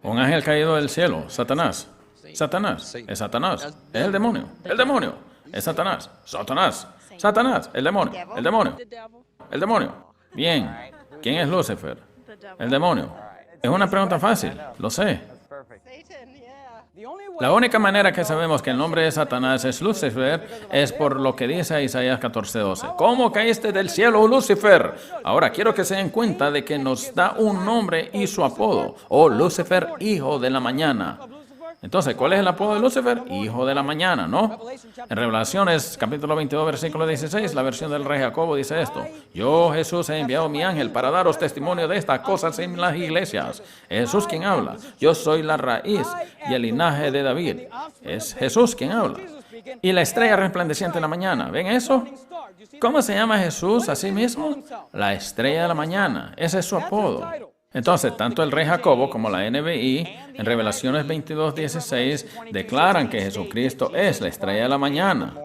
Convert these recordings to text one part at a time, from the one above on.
Un ángel caído del cielo, Satanás. Satanás, es Satanás, es el demonio, es Satanás, Satanás, Satanás, el demonio, el demonio. Bien, ¿quién es Lucifer? El demonio. Es una pregunta fácil, lo sé. La única manera que sabemos que el nombre de Satanás es Lucifer es por lo que dice Isaías 14:12. ¿Cómo caíste del cielo, Lucifer? Ahora, quiero que se den cuenta de que nos da un nombre y su apodo. Oh, Lucifer, hijo de la mañana. Entonces, ¿cuál es el apodo de Lucifer? Hijo de la mañana, ¿no? En Revelaciones, capítulo 22, versículo 16, la versión del rey Jacobo dice esto. Yo, Jesús, he enviado mi ángel para daros testimonio de estas cosas en las iglesias. Es Jesús quien habla. Yo soy la raíz y el linaje de David. Es Jesús quien habla. Y la estrella resplandeciente en la mañana. ¿Ven eso? ¿Cómo se llama Jesús a sí mismo? La estrella de la mañana. Ese es su apodo. Entonces, tanto el rey Jacobo como la NBI, en Revelaciones 22:16, declaran que Jesucristo es la estrella de la mañana.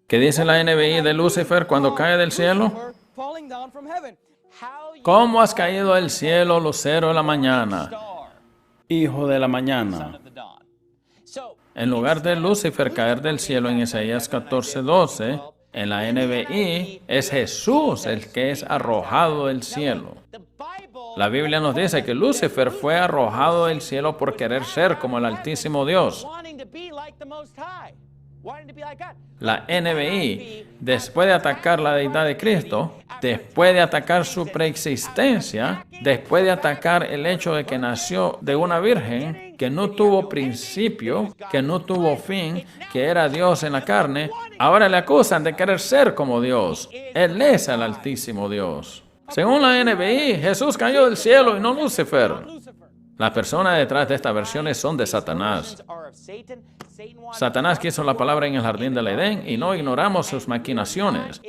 ¿Qué dice la NBI de Lucifer cuando cae del cielo? ¿Cómo has caído del cielo, lucero de la mañana, hijo de la mañana? En lugar de Lucifer caer del cielo en Isaías 14:12, en la NBI es Jesús el que es arrojado del cielo. La Biblia nos dice que Lucifer fue arrojado del cielo por querer ser como el Altísimo Dios. La NBI, después de atacar la deidad de Cristo, después de atacar su preexistencia, después de atacar el hecho de que nació de una virgen, que no tuvo principio, que no tuvo fin, que era Dios en la carne, ahora le acusan de querer ser como Dios. Él es el Altísimo Dios. Según la NBI, Jesús cayó del cielo y no Lucifer. Las personas detrás de estas versiones son de Satanás. Satanás quiso la palabra en el jardín del Edén y no ignoramos sus maquinaciones.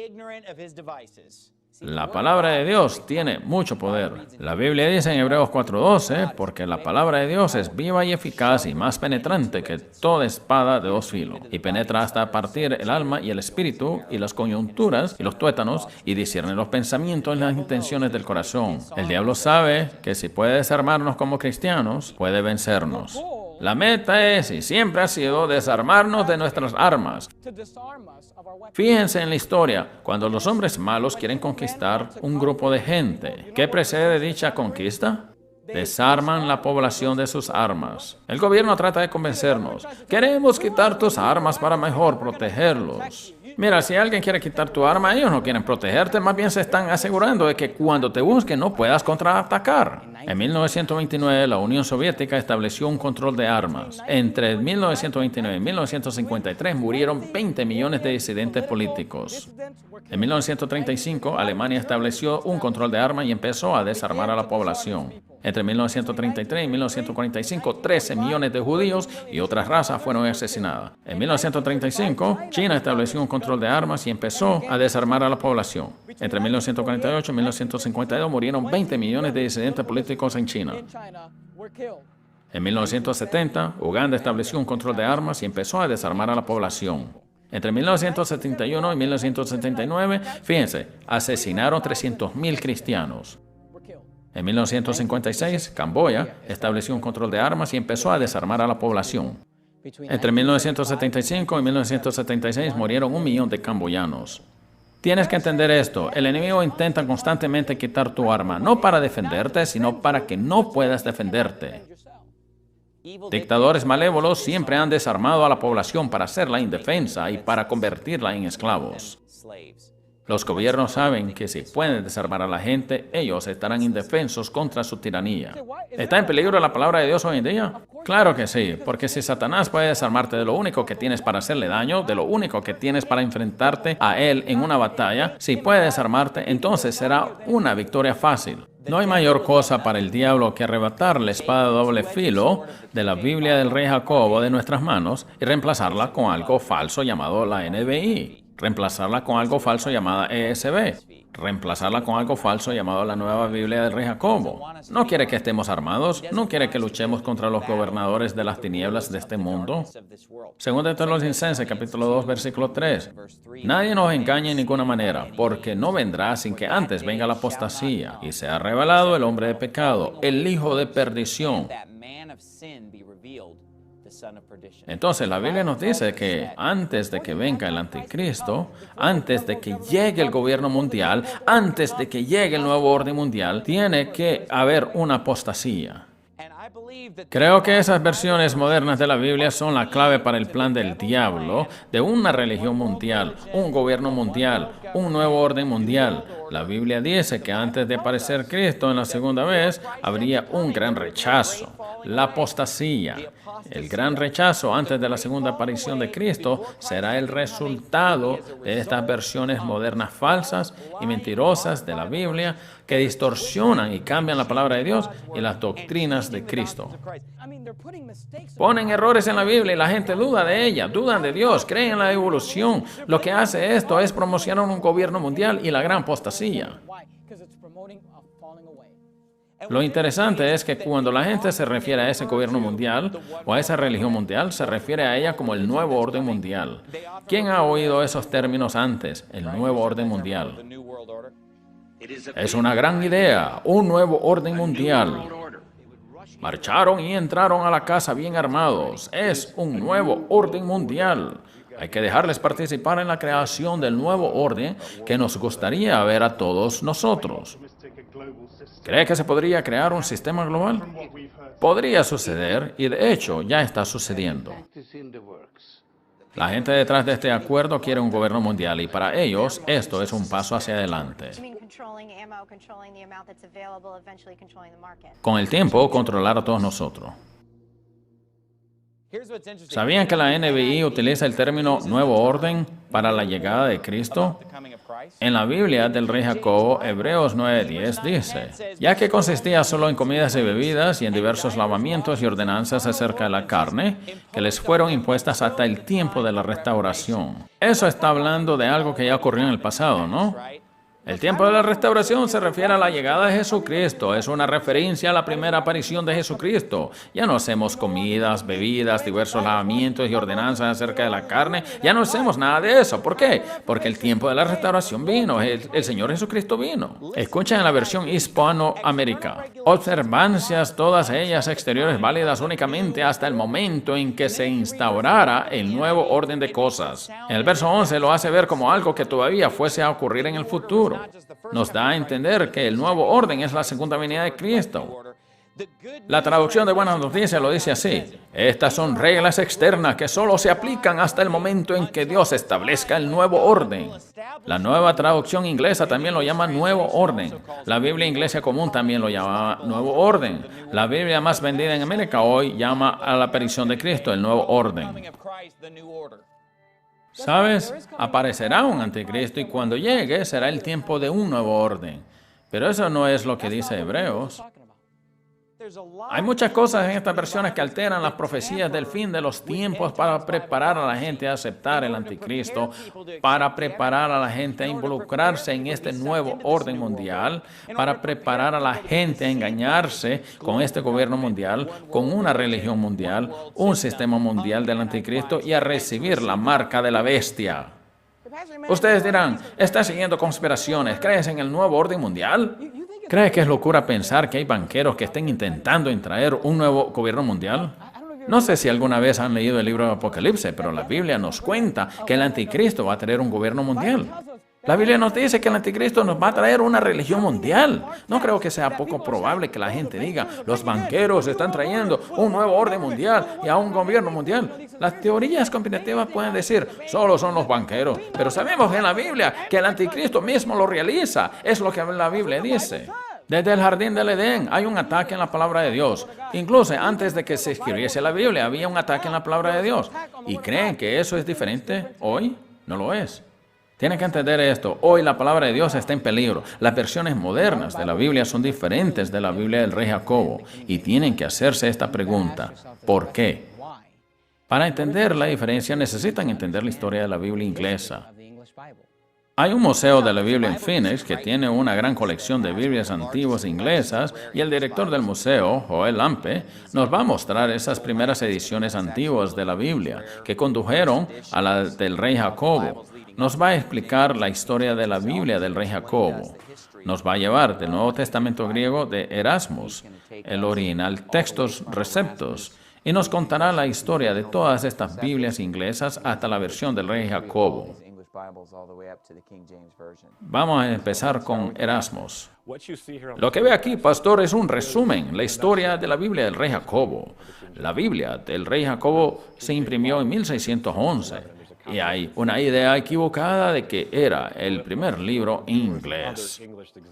La palabra de Dios tiene mucho poder. La Biblia dice en Hebreos 4:12, porque la palabra de Dios es viva y eficaz y más penetrante que toda espada de dos filos, y penetra hasta partir el alma y el espíritu y las coyunturas y los tuétanos y discierne los pensamientos y las intenciones del corazón. El diablo sabe que si puede desarmarnos como cristianos, puede vencernos. La meta es y siempre ha sido desarmarnos de nuestras armas. Fíjense en la historia, cuando los hombres malos quieren conquistar un grupo de gente, ¿qué precede dicha conquista? Desarman la población de sus armas. El gobierno trata de convencernos. Queremos quitar tus armas para mejor protegerlos. Mira, si alguien quiere quitar tu arma, ellos no quieren protegerte, más bien se están asegurando de que cuando te busquen no puedas contraatacar. En 1929, la Unión Soviética estableció un control de armas. Entre 1929 y 1953 murieron 20 millones de disidentes políticos. En 1935, Alemania estableció un control de armas y empezó a desarmar a la población. Entre 1933 y 1945, 13 millones de judíos y otras razas fueron asesinadas. En 1935, China estableció un control de armas y empezó a desarmar a la población. Entre 1948 y 1952 murieron 20 millones de disidentes políticos en China. En 1970, Uganda estableció un control de armas y empezó a desarmar a la población. Entre 1971 y 1979, fíjense, asesinaron 300,000 cristianos. En 1956, Camboya estableció un control de armas y empezó a desarmar a la población. Entre 1975 y 1976 murieron 1 millón de camboyanos. Tienes que entender esto. El enemigo intenta constantemente quitar tu arma, no para defenderte, sino para que no puedas defenderte. Dictadores malévolos siempre han desarmado a la población para hacerla indefensa y para convertirla en esclavos. Los gobiernos saben que si pueden desarmar a la gente, ellos estarán indefensos contra su tiranía. ¿Está en peligro la palabra de Dios hoy en día? Claro que sí, porque si Satanás puede desarmarte de lo único que tienes para hacerle daño, de lo único que tienes para enfrentarte a él en una batalla, si puede desarmarte, entonces será una victoria fácil. No hay mayor cosa para el diablo que arrebatar la espada de doble filo de la Biblia del rey Jacobo de nuestras manos y reemplazarla con algo falso llamado la NBI. Reemplazarla con algo falso llamada ESV, reemplazarla con algo falso llamado la Nueva Biblia del Rey Jacobo. No quiere que estemos armados, no quiere que luchemos contra los gobernadores de las tinieblas de este mundo. Según de Tesalonicenses, capítulo 2, versículo 3. Nadie nos engañe en ninguna manera, porque no vendrá sin que antes venga la apostasía y sea revelado el hombre de pecado, el hijo de perdición. Entonces la Biblia nos dice que antes de que venga el anticristo, antes de que llegue el gobierno mundial, antes de que llegue el nuevo orden mundial, tiene que haber una apostasía. Creo que esas versiones modernas de la Biblia son la clave para el plan del diablo de una religión mundial, un gobierno mundial, un nuevo orden mundial. La Biblia dice que antes de aparecer Cristo en la segunda vez, habría un gran rechazo, la apostasía. El gran rechazo antes de la segunda aparición de Cristo será el resultado de estas versiones modernas falsas y mentirosas de la Biblia que distorsionan y cambian la palabra de Dios y las doctrinas de Cristo. Ponen errores en la Biblia y la gente duda de ella, dudan de Dios, creen en la evolución. Lo que hace esto es promocionar un gobierno mundial y la gran apostasía. Lo interesante es que cuando la gente se refiere a ese gobierno mundial o a esa religión mundial, se refiere a ella como el nuevo orden mundial. ¿Quién ha oído esos términos antes? El nuevo orden mundial. Es una gran idea, un nuevo orden mundial. Marcharon y entraron a la casa bien armados. Es un nuevo orden mundial. Hay que dejarles participar en la creación del nuevo orden que nos gustaría ver a todos nosotros. ¿Cree que se podría crear un sistema global? Podría suceder y de hecho ya está sucediendo. La gente detrás de este acuerdo quiere un gobierno mundial y para ellos esto es un paso hacia adelante. Con el tiempo, controlar a todos nosotros. ¿Sabían que la NBI utiliza el término nuevo orden para la llegada de Cristo? En la Biblia del Rey Jacobo, Hebreos 9:10 dice, ya que consistía solo en comidas y bebidas y en diversos lavamientos y ordenanzas acerca de la carne, que les fueron impuestas hasta el tiempo de la restauración. Eso está hablando de algo que ya ocurrió en el pasado, ¿no? El tiempo de la restauración se refiere a la llegada de Jesucristo. Es una referencia a la primera aparición de Jesucristo. Ya no hacemos comidas, bebidas, diversos lavamientos y ordenanzas acerca de la carne. Ya no hacemos nada de eso. ¿Por qué? Porque el tiempo de la restauración vino. El Señor Jesucristo vino. Escuchen en la versión hispanoamericana. Observancias, todas ellas exteriores válidas únicamente hasta el momento en que se instaurara el nuevo orden de cosas. En el verso 11 lo hace ver como algo que todavía fuese a ocurrir en el futuro. Nos da a entender que el nuevo orden es la segunda venida de Cristo. La traducción de Buenas Noticias lo dice así: estas son reglas externas que solo se aplican hasta el momento en que Dios establezca el nuevo orden. La nueva traducción inglesa también lo llama nuevo orden. La Biblia inglesa común también lo llama nuevo orden. La Biblia más vendida en América hoy llama a la aparición de Cristo el nuevo orden. ¿Sabes? Aparecerá un anticristo y cuando llegue será el tiempo de un nuevo orden. Pero eso no es lo que dice Hebreos. Hay muchas cosas en estas versiones que alteran las profecías del fin de los tiempos para preparar a la gente a aceptar el anticristo, para preparar a la gente a involucrarse en este nuevo orden mundial, para preparar a la gente a engañarse con este gobierno mundial, con una religión mundial, un sistema mundial del anticristo y a recibir la marca de la bestia. Ustedes dirán, ¿estás siguiendo conspiraciones? ¿Crees en el nuevo orden mundial? ¿Cree que es locura pensar que hay banqueros que estén intentando traer un nuevo gobierno mundial? No sé si alguna vez han leído el libro de Apocalipsis, pero la Biblia nos cuenta que el anticristo va a traer un gobierno mundial. La Biblia nos dice que el anticristo nos va a traer una religión mundial. No creo que sea poco probable que la gente diga, los banqueros están trayendo un nuevo orden mundial y a un gobierno mundial. Las teorías conspirativas pueden decir, solo son los banqueros, pero sabemos en la Biblia que el anticristo mismo lo realiza. Es lo que la Biblia dice. Desde el jardín del Edén hay un ataque en la palabra de Dios. Incluso antes de que se escribiese la Biblia había un ataque en la palabra de Dios. ¿Y creen que eso es diferente hoy? No lo es. Tienen que entender esto. Hoy la palabra de Dios está en peligro. Las versiones modernas de la Biblia son diferentes de la Biblia del Rey Jacobo. Y tienen que hacerse esta pregunta. ¿Por qué? Para entender la diferencia necesitan entender la historia de la Biblia inglesa. Hay un museo de la Biblia en Phoenix que tiene una gran colección de Biblias antiguas inglesas y el director del museo, Joel Lampe, nos va a mostrar esas primeras ediciones antiguas de la Biblia que condujeron a la del rey Jacobo. Nos va a explicar la historia de la Biblia del rey Jacobo. Nos va a llevar del Nuevo Testamento griego de Erasmus, el original Textos Receptos, y nos contará la historia de todas estas Biblias inglesas hasta la versión del rey Jacobo. Vamos a empezar con Erasmus. Lo que ve aquí, pastor, es un resumen, la historia de la Biblia del rey Jacobo. La Biblia del rey Jacobo se imprimió en 1611. Y hay una idea equivocada de que era el primer libro inglés,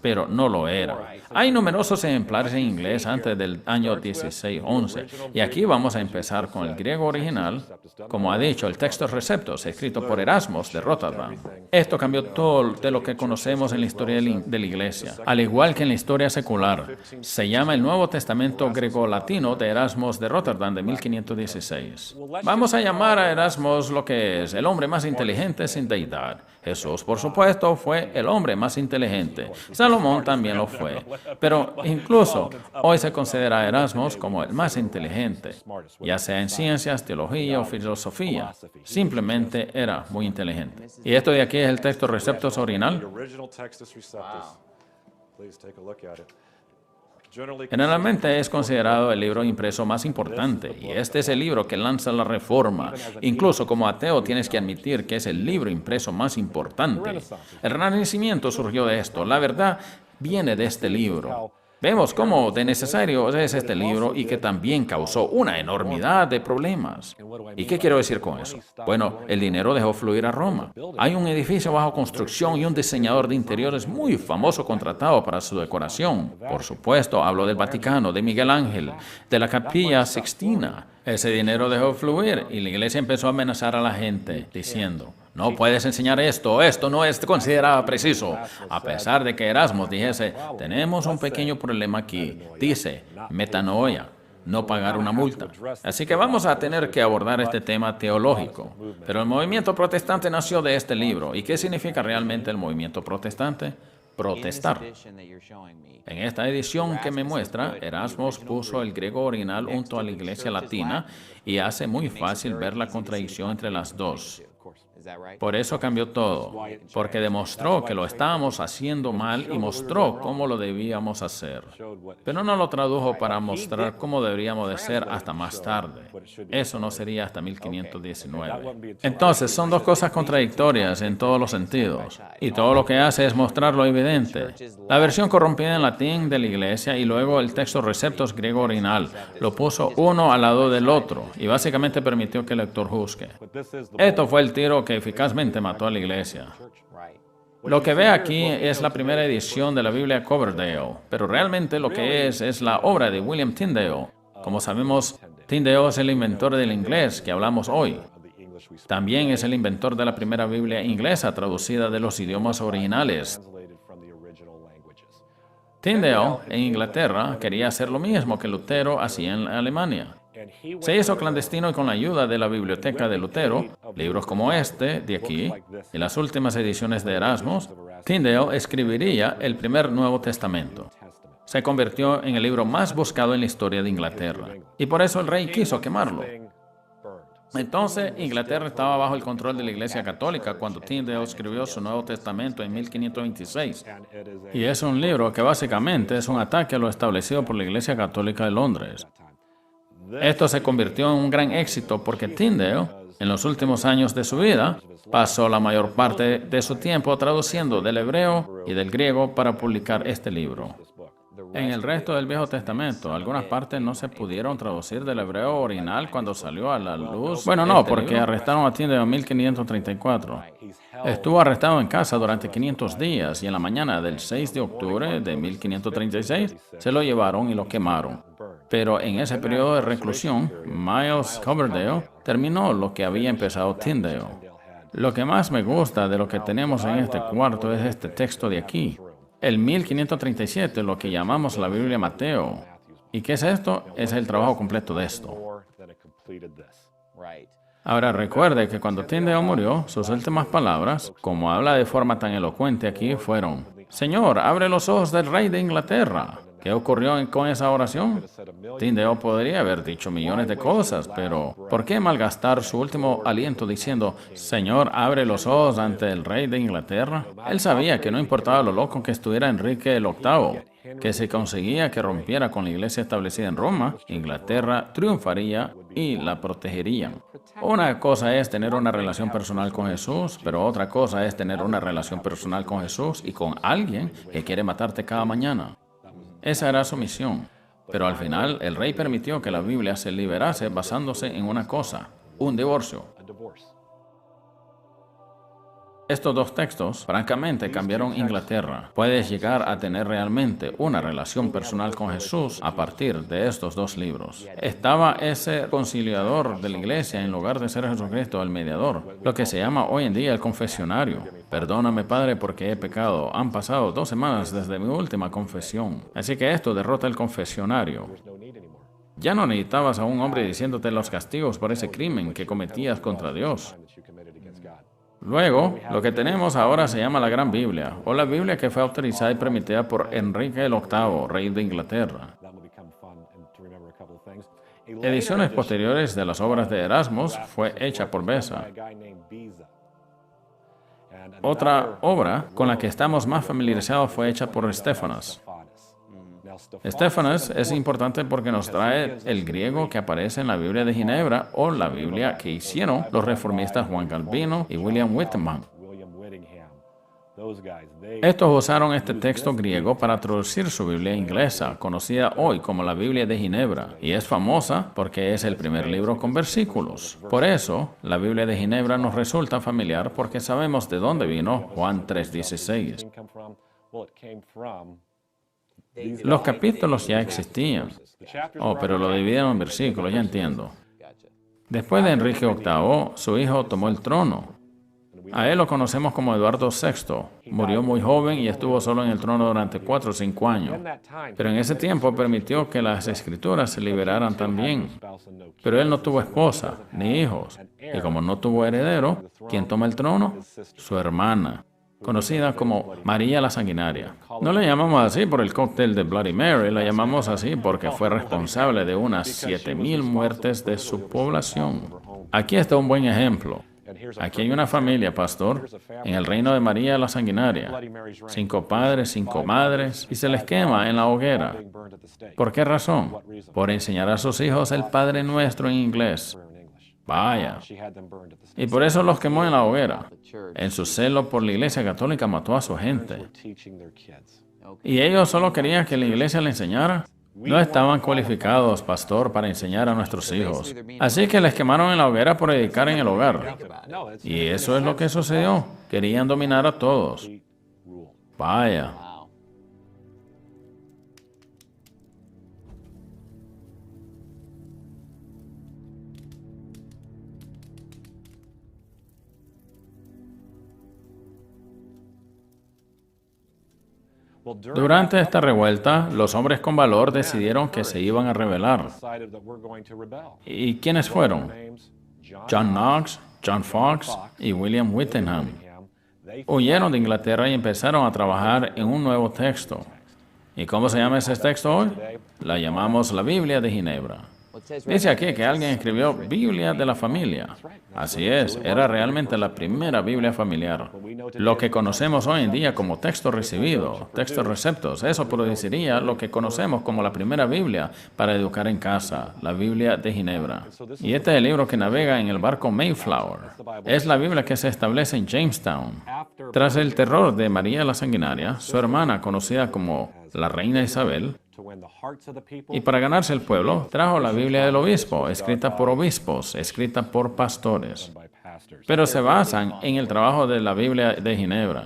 pero no lo era. Hay numerosos ejemplares en inglés antes del año 1611, y aquí vamos a empezar con el griego original, como ha dicho, el Textos Receptos, escrito por Erasmus de Rotterdam. Esto cambió todo de lo que conocemos en la historia de la Iglesia, al igual que en la historia secular. Se llama el Nuevo Testamento Greco-Latino de Erasmus de Rotterdam de 1516. Vamos a llamar a Erasmus lo que es el hombre más inteligente sin deidad. Jesús, por supuesto, fue el hombre más inteligente. Salomón también lo fue. Pero incluso hoy se considera a Erasmus como el más inteligente, ya sea en ciencias, teología o filosofía. Simplemente era muy inteligente. Y esto de aquí es el Textos Receptos original. Generalmente es considerado el libro impreso más importante, y este es el libro que lanza la reforma. Incluso como ateo tienes que admitir que es el libro impreso más importante. El Renacimiento surgió de esto. La verdad viene de este libro. Vemos cómo de necesario es este libro y que también causó una enormidad de problemas. ¿Y qué quiero decir con eso? Bueno, el dinero dejó fluir a Roma. Hay un edificio bajo construcción y un diseñador de interiores muy famoso contratado para su decoración. Por supuesto, hablo del Vaticano, de Miguel Ángel, de la Capilla Sixtina. Ese dinero dejó fluir y la iglesia empezó a amenazar a la gente diciendo: no puedes enseñar esto no es considerado preciso. A pesar de que Erasmus dijese: tenemos un pequeño problema aquí. Dice, metanoia, no pagar una multa. Así que vamos a tener que abordar este tema teológico. Pero el movimiento protestante nació de este libro. ¿Y qué significa realmente el movimiento protestante? Protestar. En esta edición que me muestra, Erasmus puso el griego original junto a la iglesia latina y hace muy fácil ver la contradicción entre las dos. Por eso cambió todo, porque demostró que lo estábamos haciendo mal y mostró cómo lo debíamos hacer. Pero no lo tradujo para mostrar cómo deberíamos de ser hasta más tarde. Eso no sería hasta 1519. Entonces, son dos cosas contradictorias en todos los sentidos, y todo lo que hace es mostrar lo evidente. La versión corrompida en latín de la iglesia y luego el texto Receptos griego original lo puso uno al lado del otro y básicamente permitió que el lector juzgue. Esto fue el tiro que eficazmente mató a la iglesia. Lo que ve aquí es la primera edición de la Biblia Coverdale, pero realmente lo que es la obra de William Tyndale. Como sabemos, Tyndale es el inventor del inglés que hablamos hoy. También es el inventor de la primera Biblia inglesa traducida de los idiomas originales. Tyndale, en Inglaterra, quería hacer lo mismo que Lutero hacía en Alemania. Se hizo clandestino y con la ayuda de la biblioteca de Lutero, libros como este, de aquí, y las últimas ediciones de Erasmus, Tyndale escribiría el primer Nuevo Testamento. Se convirtió en el libro más buscado en la historia de Inglaterra, y por eso el rey quiso quemarlo. Entonces, Inglaterra estaba bajo el control de la Iglesia Católica cuando Tyndale escribió su Nuevo Testamento en 1526. Y es un libro que básicamente es un ataque a lo establecido por la Iglesia Católica de Londres. Esto se convirtió en un gran éxito porque Tyndale, en los últimos años de su vida, pasó la mayor parte de su tiempo traduciendo del hebreo y del griego para publicar este libro. En el resto del Viejo Testamento, algunas partes no se pudieron traducir del hebreo original cuando salió a la luz. Bueno, no, porque arrestaron a Tyndale en 1534. Estuvo arrestado en casa durante 500 días y en la mañana del 6 de octubre de 1536 se lo llevaron y lo quemaron. Pero en ese periodo de reclusión, Miles Coverdale terminó lo que había empezado Tyndale. Lo que más me gusta de lo que tenemos en este cuarto es este texto de aquí. El 1537, lo que llamamos la Biblia Mateo. ¿Y qué es esto? Es el trabajo completo de esto. Ahora recuerde que cuando Tyndale murió, sus últimas palabras, como habla de forma tan elocuente aquí, fueron: Señor, abre los ojos del rey de Inglaterra. ¿Qué ocurrió con esa oración? Tyndale podría haber dicho millones de cosas, pero ¿por qué malgastar su último aliento diciendo, Señor, abre los ojos ante el rey de Inglaterra? Él sabía que no importaba lo loco que estuviera Enrique el VIII, que si conseguía que rompiera con la iglesia establecida en Roma, Inglaterra triunfaría y la protegerían. Una cosa es tener una relación personal con Jesús, pero otra cosa es tener una relación personal con Jesús y con alguien que quiere matarte cada mañana. Esa era su misión. Pero al final, el rey permitió que la Biblia se liberase basándose en una cosa: un divorcio. Estos dos textos, francamente, cambiaron Inglaterra. Puedes llegar a tener realmente una relación personal con Jesús a partir de estos dos libros. Estaba ese conciliador de la iglesia en lugar de ser Jesucristo el mediador, lo que se llama hoy en día el confesionario. Perdóname, Padre, porque he pecado. Han pasado 2 semanas desde mi última confesión. Así que esto derrota el confesionario. Ya no necesitabas a un hombre diciéndote los castigos por ese crimen que cometías contra Dios. Luego, lo que tenemos ahora se llama la Gran Biblia, o la Biblia que fue autorizada y permitida por Enrique el VIII, rey de Inglaterra. Ediciones posteriores de las obras de Erasmus fue hecha por Beza. Otra obra con la que estamos más familiarizados fue hecha por Stephanas. Stephanas es importante porque nos trae el griego que aparece en la Biblia de Ginebra o la Biblia que hicieron los reformistas Juan Calvino y William Whitman. Estos usaron este texto griego para traducir su Biblia inglesa, conocida hoy como la Biblia de Ginebra, y es famosa porque es el primer libro con versículos. Por eso, la Biblia de Ginebra nos resulta familiar porque sabemos de dónde vino Juan 3:16. Los capítulos ya existían. Oh, pero lo dividieron en versículos, ya entiendo. Después de Enrique VIII, su hijo tomó el trono. A él lo conocemos como Eduardo VI. Murió muy joven y estuvo solo en el trono durante 4 o 5 años. Pero en ese tiempo permitió que las escrituras se liberaran también. Pero él no tuvo esposa ni hijos. Y como no tuvo heredero, ¿quién toma el trono? Su hermana, conocida como María la Sanguinaria. No la llamamos así por el cóctel de Bloody Mary, la llamamos así porque fue responsable de unas 7,000 muertes de su población. Aquí está un buen ejemplo. Aquí hay una familia, pastor, en el reino de María la Sanguinaria. 5 padres, 5 madres, y se les quema en la hoguera. ¿Por qué razón? Por enseñar a sus hijos el Padre Nuestro en inglés. Vaya. Y por eso los quemó en la hoguera. En su celo por la Iglesia Católica mató a su gente. ¿Y ellos solo querían que la Iglesia le enseñara? No estaban cualificados, pastor, para enseñar a nuestros hijos. Así que les quemaron en la hoguera por predicar en el hogar. Y eso es lo que sucedió. Querían dominar a todos. Vaya. Durante esta revuelta, los hombres con valor decidieron que se iban a rebelar. ¿Y quiénes fueron? John Knox, John Fox y William Whittingham. Huyeron de Inglaterra y empezaron a trabajar en un nuevo texto. ¿Y cómo se llama ese texto hoy? La llamamos la Biblia de Ginebra. Dice aquí que alguien escribió Biblia de la familia. Así es, era realmente la primera Biblia familiar. Lo que conocemos hoy en día como texto recibido, textos receptos, eso produciría lo que conocemos como la primera Biblia para educar en casa, la Biblia de Ginebra. Y este es el libro que navega en el barco Mayflower. Es la Biblia que se establece en Jamestown. Tras el terror de María la Sanguinaria, su hermana, conocida como la Reina Isabel, y para ganarse el pueblo, trajo la Biblia del obispo, escrita por obispos, escrita por pastores. Pero se basan en el trabajo de la Biblia de Ginebra.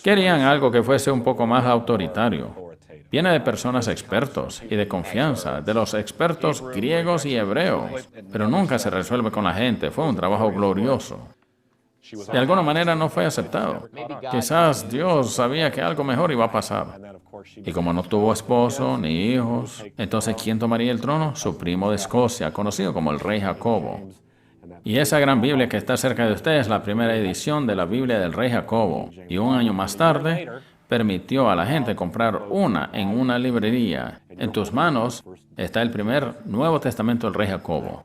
Querían algo que fuese un poco más autoritario. Viene de personas expertos y de confianza, de los expertos griegos y hebreos. Pero nunca se resuelve con la gente. Fue un trabajo glorioso. De alguna manera no fue aceptado. Quizás Dios sabía que algo mejor iba a pasar. Y como no tuvo esposo ni hijos, entonces ¿quién tomaría el trono? Su primo de Escocia, conocido como el rey Jacobo. Y esa gran Biblia que está cerca de usted es la primera edición de la Biblia del Rey Jacobo. Y un año más tarde, permitió a la gente comprar una en una librería. En tus manos está el primer Nuevo Testamento del Rey Jacobo.